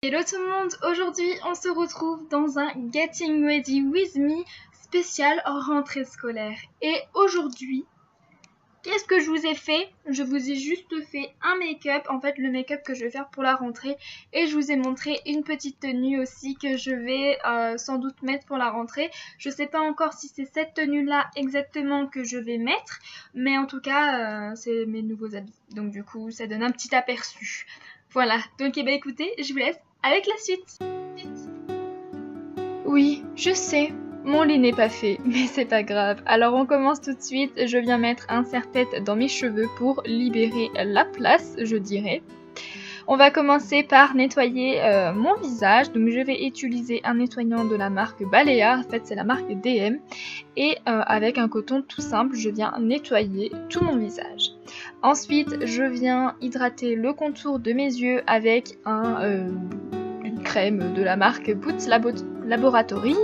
Hello tout le monde, aujourd'hui on se retrouve dans un Getting Ready With Me spécial rentrée scolaire. Et aujourd'hui, qu'est-ce que je vous ai fait? Je vous ai juste fait un make-up, en fait le make-up que je vais faire pour la rentrée. Et je vous ai montré une petite tenue aussi que je vais sans doute mettre pour la rentrée. Je sais pas encore si c'est cette tenue-là exactement que je vais mettre, mais en tout cas c'est mes nouveaux habits. Donc du coup ça donne un petit aperçu. Voilà, donc écoutez, je vous laisse avec la suite. Oui, je sais, mon lit n'est pas fait, mais c'est pas grave. Alors on commence tout de suite, je viens mettre un serre-tête dans mes cheveux pour libérer la place, je dirais. On va commencer par nettoyer mon visage, donc je vais utiliser un nettoyant de la marque Balea, en fait c'est la marque DM, et avec un coton tout simple, je viens nettoyer tout mon visage. Ensuite, je viens hydrater le contour de mes yeux avec une crème de la marque Boots Laboratories.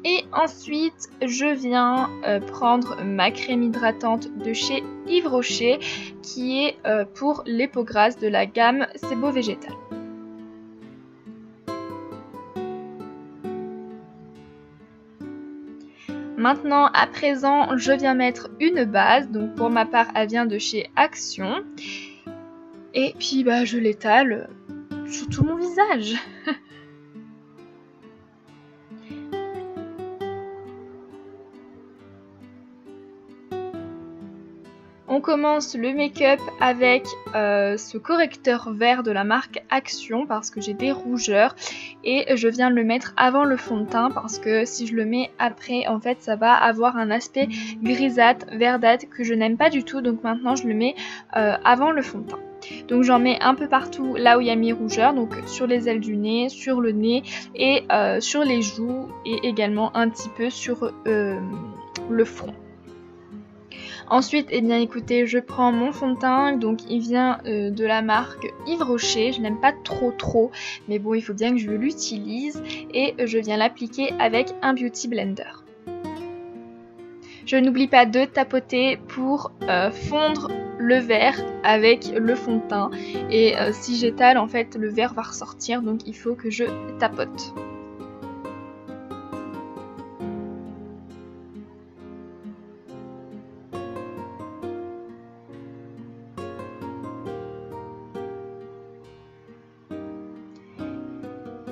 Et ensuite, je viens prendre ma crème hydratante de chez Yves Rocher qui est pour les peaux grasses de la gamme Sebo Végétal. Maintenant, à présent, je viens mettre une base. Donc pour ma part, elle vient de chez Action. Et puis je l'étale sur tout mon visage. On commence le make-up avec ce correcteur vert de la marque Action parce que j'ai des rougeurs et je viens le mettre avant le fond de teint parce que si je le mets après, en fait ça va avoir un aspect grisâtre, verdâtre que je n'aime pas du tout, donc maintenant je le mets avant le fond de teint. Donc j'en mets un peu partout là où il y a mes rougeurs, donc sur les ailes du nez, sur le nez et sur les joues et également un petit peu sur le front. Ensuite, écoutez, je prends mon fond de teint, donc il vient de la marque Yves Rocher, je n'aime pas trop, mais bon, il faut bien que je l'utilise, et je viens l'appliquer avec un Beauty Blender. Je n'oublie pas de tapoter pour fondre le vert avec le fond de teint, et si j'étale, en fait, le vert va ressortir, donc il faut que je tapote.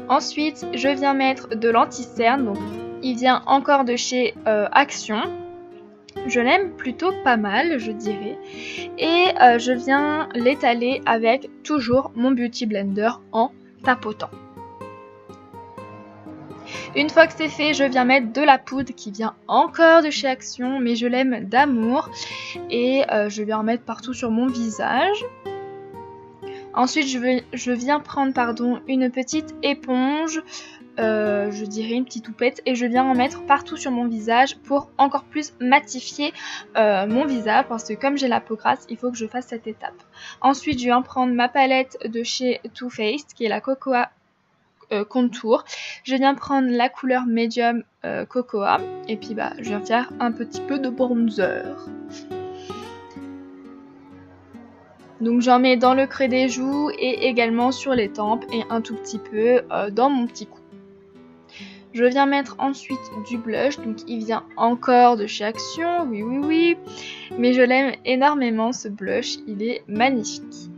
Ensuite, je viens mettre de l'anti-cerne, donc il vient encore de chez Action. Je l'aime plutôt pas mal, je dirais. Et je viens l'étaler avec toujours mon Beauty Blender en tapotant. Une fois que c'est fait, je viens mettre de la poudre qui vient encore de chez Action, mais je l'aime d'amour. Et je viens en mettre partout sur mon visage. Ensuite, je viens prendre une petite éponge, je dirais une petite houppette, et je viens en mettre partout sur mon visage pour encore plus matifier mon visage, parce que comme j'ai la peau grasse, il faut que je fasse cette étape. Ensuite, je viens prendre ma palette de chez Too Faced, qui est la Cocoa Contour. Je viens prendre la couleur Medium Cocoa, et puis je viens faire un petit peu de bronzer. Donc j'en mets dans le creux des joues et également sur les tempes et un tout petit peu dans mon petit cou. Je viens mettre ensuite du blush, donc il vient encore de chez Action, oui, mais je l'aime énormément ce blush, il est magnifique.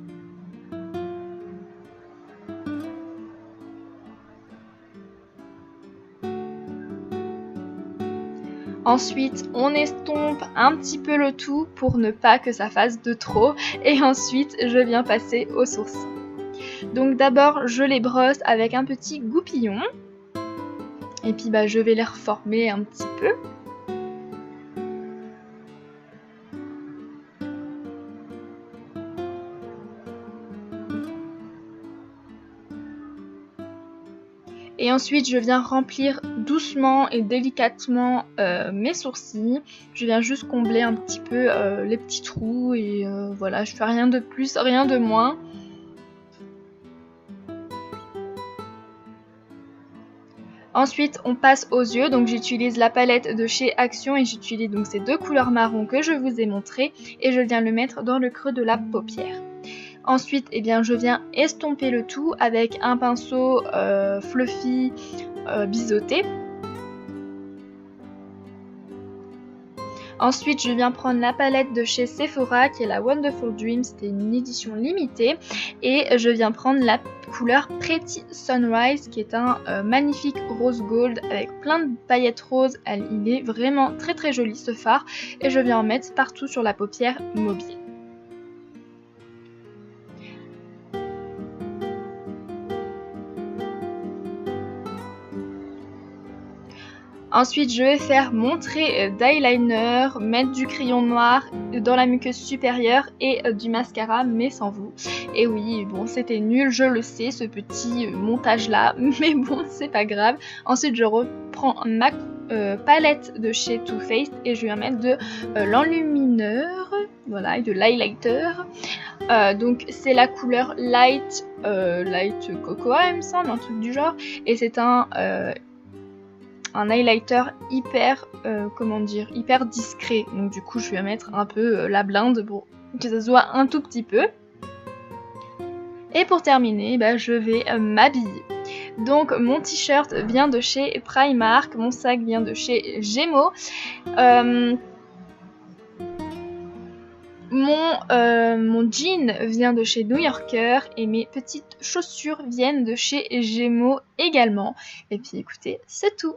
Ensuite, on estompe un petit peu le tout pour ne pas que ça fasse de trop. Et ensuite, je viens passer aux sourcils. Donc d'abord, je les brosse avec un petit goupillon. Et puis je vais les reformer un petit peu. Et ensuite, je viens remplir doucement et délicatement mes sourcils. Je viens juste combler un petit peu les petits trous et voilà, je fais rien de plus, rien de moins. Ensuite, on passe aux yeux. Donc j'utilise la palette de chez Action et j'utilise donc ces deux couleurs marron que je vous ai montrées et je viens le mettre dans le creux de la paupière. Ensuite, eh bien, je viens estomper le tout avec un pinceau fluffy biseauté. Ensuite, je viens prendre la palette de chez Sephora qui est la Wonderful Dream, c'était une édition limitée. Et je viens prendre la couleur Pretty Sunrise qui est un magnifique rose gold avec plein de paillettes roses. Il est vraiment très très joli ce fard et je viens en mettre partout sur la paupière mobile. Ensuite, je vais faire mon trait d'eyeliner, mettre du crayon noir dans la muqueuse supérieure et du mascara, mais sans vous. Et oui, bon, c'était nul, je le sais, ce petit montage là, mais bon, c'est pas grave. Ensuite, je reprends ma palette de chez Too Faced et je vais mettre de l'enlumineur, voilà, et de l'highlighter. Donc c'est la couleur light cocoa, il me semble, un truc du genre, et c'est un highlighter hyper, hyper discret. Donc du coup je vais mettre un peu la blinde pour que ça soit un tout petit peu. Et pour terminer, je vais m'habiller. Donc mon t-shirt vient de chez Primark, mon sac vient de chez Gémeaux. Mon jean vient de chez New Yorker et mes petites chaussures viennent de chez Gémeaux également. Et puis écoutez, c'est tout.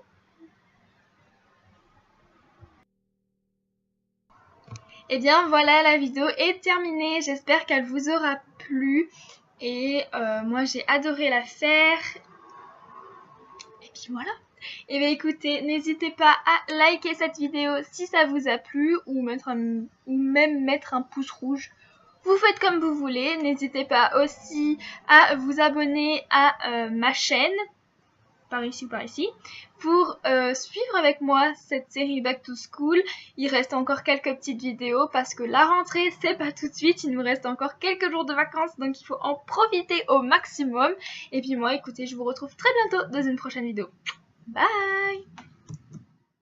Et bien voilà, la vidéo est terminée, j'espère qu'elle vous aura plu et moi j'ai adoré la faire. Et puis voilà. Et bien écoutez, n'hésitez pas à liker cette vidéo si ça vous a plu ou même mettre un pouce rouge. Vous faites comme vous voulez, n'hésitez pas aussi à vous abonner à ma chaîne, par ici ou par ici, pour suivre avec moi cette série Back to School. Il reste encore quelques petites vidéos parce que la rentrée c'est pas tout de suite, il nous reste encore quelques jours de vacances donc il faut en profiter au maximum. Et puis moi écoutez, je vous retrouve très bientôt dans une prochaine vidéo. Bye!